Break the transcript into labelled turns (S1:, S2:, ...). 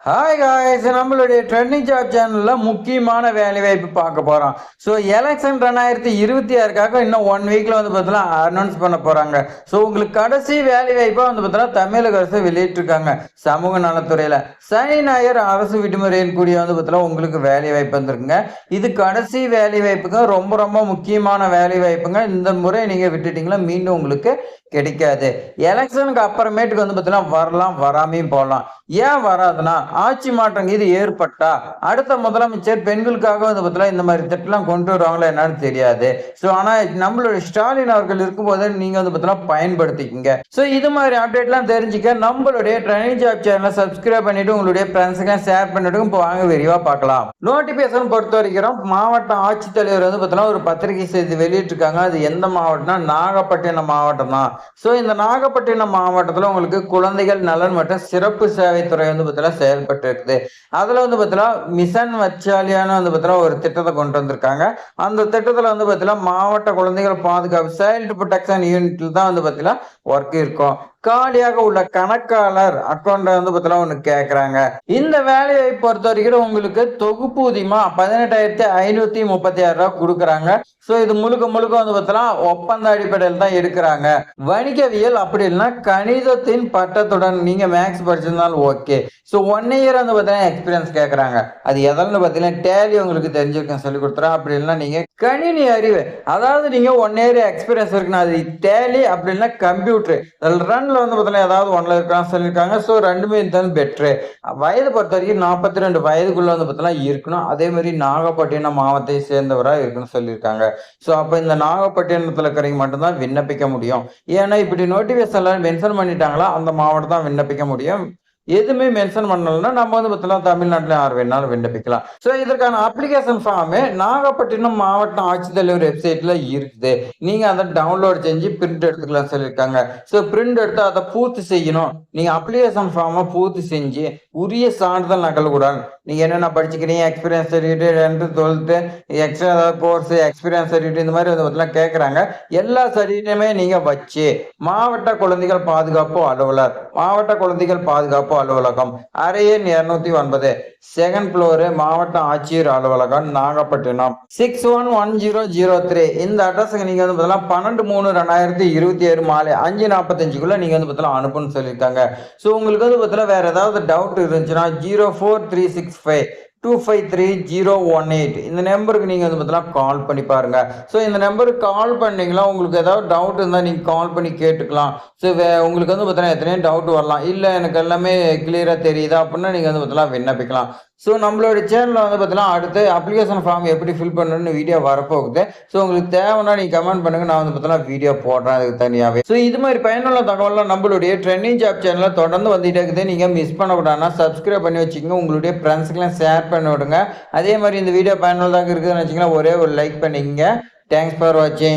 S1: Hi guys, நம்மளுடைய trending job சேனலில் முக்கியமான வேலைவாய்ப்பு பார்க்க போகிறோம். ஸோ எலெக்ஷன் 2026க்காக இன்னும் 1 வீக்கில் வந்து பார்த்தீங்கன்னா அனௌன்ஸ் பண்ண போகிறாங்க. ஸோ உங்களுக்கு கடைசி வேலைவாய்ப்பாக வந்து பார்த்தீங்கன்னா தமிழக அரசு வெளியிட்டிருக்காங்க. சமூக நலத்துறையில் சனி ஞாயிறு அரசு விடுமுறையின் கூடிய வந்து பார்த்தீங்கன்னா உங்களுக்கு வேலைவாய்ப்பு வந்துருக்குங்க. இது கடைசி வேலைவாய்ப்புங்க, ரொம்ப ரொம்ப முக்கியமான வேலைவாய்ப்புங்க. இந்த முறை நீங்கள் விட்டுட்டீங்களா மீண்டும் உங்களுக்கு கிடைக்காது. எலெக்ஷனுக்கு அப்புறமேட்டுக்கு வந்து பார்த்தீங்கன்னா வரலாம், வராமையும் போகலாம். ஏன் வராதுன்னா, ஆட்சி மாற்றம் இது ஏற்பட்டா அடுத்த முதலமைச்சர் பெண்களுக்காக வந்து பார்த்தீங்கன்னா இந்த மாதிரி திட்டம்லாம் கொண்டு வருவாங்களா என்னன்னு தெரியாது. ஸோ ஆனால் நம்மளுடைய ஸ்டாலின் அவர்கள் இருக்கும்போது நீங்க வந்து பார்த்தீங்கன்னா பயன்படுத்திக்கிங்க. ஸோ இது மாதிரி அப்டேட்லாம் தெரிஞ்சுக்க நம்மளுடைய ட்ரெண்டிங் ஜாப் சேனலை சப்ஸ்கிரைப் பண்ணிட்டு உங்களுடைய ஃப்ரெண்ட்ஸுக்கு ஷேர் பண்ணிட்டு இப்போ வாங்க விரிவாக பார்க்கலாம். நோட்டிபிகேஷன் பொறுத்த வரைக்கும் மாவட்ட ஆட்சித்தலைவர் வந்து பார்த்தீங்கன்னா ஒரு பத்திரிகை செய்தி வெளியிட்டிருக்காங்க. அது எந்த மாவட்டம்னா நாகப்பட்டினம் மாவட்டம் தான். ஸோ இந்த நாகப்பட்டினம் மாவட்டத்தில் உங்களுக்கு குழந்தைகள் நலன் மற்றும் சிறப்பு சேவைத்துறை வந்து பார்த்தீங்கன்னா செயல்பட்டு இருக்குது. அதுல வந்து பார்த்தீங்கன்னா மிஷன் வச்சாலியான வந்து பார்த்தீங்கன்னா ஒரு திட்டத்தை கொண்டு வந்திருக்காங்க. அந்த திட்டத்தில் வந்து பார்த்தீங்கன்னா மாவட்ட குழந்தைகள் பாதுகாப்பு சைல்டு ப்ரொடெக்ஷன் யூனிட்ல தான் வந்து பார்த்தீங்கன்னா ஒர்க் இருக்கும். காலியாக உள்ள கணக்காளர் அக்கௌண்ட் வந்து பார்த்தீங்கன்னா ஒன்று கேட்குறாங்க. இந்த வேலையை பொறுத்த வரைக்கும் உங்களுக்கு தொகுப்பூதியமா 18,536 கொடுக்குறாங்க. ஸோ இது முழுக்க முழுக்க வந்து பார்த்தீங்கன்னா ஒப்பந்த அடிப்படையில் தான் எடுக்கிறாங்க. வணிகவியல் அப்படி இல்லைன்னா கணிதத்தின் பட்டத்துடன் நீங்க மேக்ஸ் படிச்சிருந்தாலும் ஓகே. ஸோ 1 இயர் வந்து பார்த்தீங்கன்னா எக்ஸ்பீரியன்ஸ் கேட்குறாங்க. அது எதன்னு பார்த்தீங்கன்னா டேலி உங்களுக்கு தெரிஞ்சிருக்கேன் சொல்லி கொடுத்துறேன். அப்படி இல்லைன்னா நீங்க கணினி அறிவு, அதாவது நீங்க 1 இயர் எக்ஸ்பீரியன்ஸ் இருக்குன்னா அது டேலி அப்படி இல்லைன்னா கம்ப்யூட்டர் ரன்ல வந்து பார்த்தீங்கன்னா ஏதாவது ஒன்ல இருக்கான்னு சொல்லியிருக்காங்க. ஸோ ரெண்டுமே இருந்தாலும் பெட்ரு. வயது பொறுத்த வரைக்கும் 42 வயதுக்குள்ள வந்து பார்த்தீங்கன்னா இருக்கணும். அதே மாதிரி நாகப்பட்டினம் மாவட்டத்தை சேர்ந்தவராக இருக்குன்னு சொல்லியிருக்காங்க. ஸோ அப்போ இந்த நாகப்பட்டினத்தில் இருக்கிறவங்க மட்டும்தான் விண்ணப்பிக்க முடியும். ஏன்னா இப்படி நோட்டிஃபிகேஷன்ல மென்ஷன் பண்ணிட்டாங்களா அந்த மாவட்டம் தான் விண்ணப்பிக்க முடியும். எதுவுமே மென்ஷன் பண்ணலன்னா நம்ம வந்து பார்த்தீங்கன்னா தமிழ்நாட்டில் யார் வேணாலும் விண்ணப்பிக்கலாம். ஸோ இதற்கான அப்ளிகேஷன் ஃபார்மு நாகப்பட்டினம் மாவட்ட ஆட்சித்தலைவர் வெப்சைட்ல இருக்குது. நீங்க அதை டவுன்லோட் செஞ்சு பிரிண்ட் எடுத்துக்கலாம் சொல்லியிருக்காங்க. ஸோ பிரிண்ட் எடுத்து அதை பூர்த்தி செய்யணும். நீங்க அப்ளிகேஷன் ஃபார்மை பூர்த்தி செஞ்சு உரிய சான்றிதழ் நகலுடன் நீங்க என்னென்ன படிச்சுக்கிறீங்க, எக்ஸ்பீரியன்ஸ் சர்டிஃபிகேட், 12th எக்ஸ்ட்ரா ஏதாவது கோர்ஸ், எக்ஸ்பீரியன்ஸ் சர்டிஃபிகேட் இந்த மாதிரி வந்து பார்த்தீங்கன்னா கேட்குறாங்க. எல்லா சர்டிஃபிகேட்டுமே நீங்க வச்சு மாவட்ட குழந்தைகள் பாதுகாப்பு அலுவலர், மாவட்ட குழந்தைகள் பாதுகாப்பு அலுவலகம், அறையன் 209, செகண்ட் ஃப்ளோர், மாவட்ட ஆட்சியர் அலுவலகம், நாகப்பட்டினம் 611003. இந்த அட்ரஸுக்கு நீங்க வந்து பார்த்தீங்கன்னா 12/3/2027 மாலை 5:45 நீங்க வந்து பார்த்தீங்கன்னா அனுப்புன்னு சொல்லியிருக்காங்க. ஸோ உங்களுக்கு வந்து பார்த்தீங்கன்னா வேற ஏதாவது டவுட் இருந்துச்சுன்னா 04365 இந்த நம்பருக்கு நீங்கள் வந்து பார்த்தீங்கன்னா கால் பண்ணி பாருங்க. ஸோ இந்த நம்பருக்கு கால் பண்ணீங்களா உங்களுக்கு ஏதாவது டவுட் இருந்தால் நீங்கள் கால் பண்ணி கேட்டுக்கலாம். ஸோ உங்களுக்கு வந்து பார்த்தீங்கன்னா எத்தனையோ டவுட் வரலாம். இல்லை எனக்கு எல்லாமே கிளியராக தெரியுதா அப்படின்னா நீங்கள் வந்து பார்த்தீங்கன்னா விண்ணப்பிக்கலாம். ஸோ நம்மளோட சேனலில் வந்து பார்த்தீங்கன்னா அடுத்து அப்ளிகேஷன் ஃபார்ம் எப்படி ஃபில் பண்ணணும்னு வீடியோ வரப்போகுது. ஸோ உங்களுக்கு தேவைன்னா நீங்கள் கமெண்ட் பண்ணுங்கள், நான் வந்து பார்த்தீங்கன்னா வீடியோ போடுறேன் அதுக்கு தனியாகவே. ஸோ இது மாதிரி பயனுள்ள தகவலாம் நம்மளுடைய ட்ரெண்டிங் ஜாப் சேனலில் தொடர்ந்து வந்துகிட்டே இருக்குது. நீங்கள் மிஸ் பண்ணக்கூடாதுன்னா சப்ஸ்கிரைப் பண்ணி வச்சுக்கோங்க, உங்களுடைய ஃப்ரெண்ட்ஸுக்கெல்லாம் ஷேர் பண்ணி விடுங்க. அதே மாதிரி இந்த வீடியோ பயனுள்ளதாக இருக்குதுன்னு வச்சிங்கன்னா ஒரே ஒரு லைக் பண்ணிக்கங்க. தேங்க்ஸ் ஃபார் வாட்சிங்.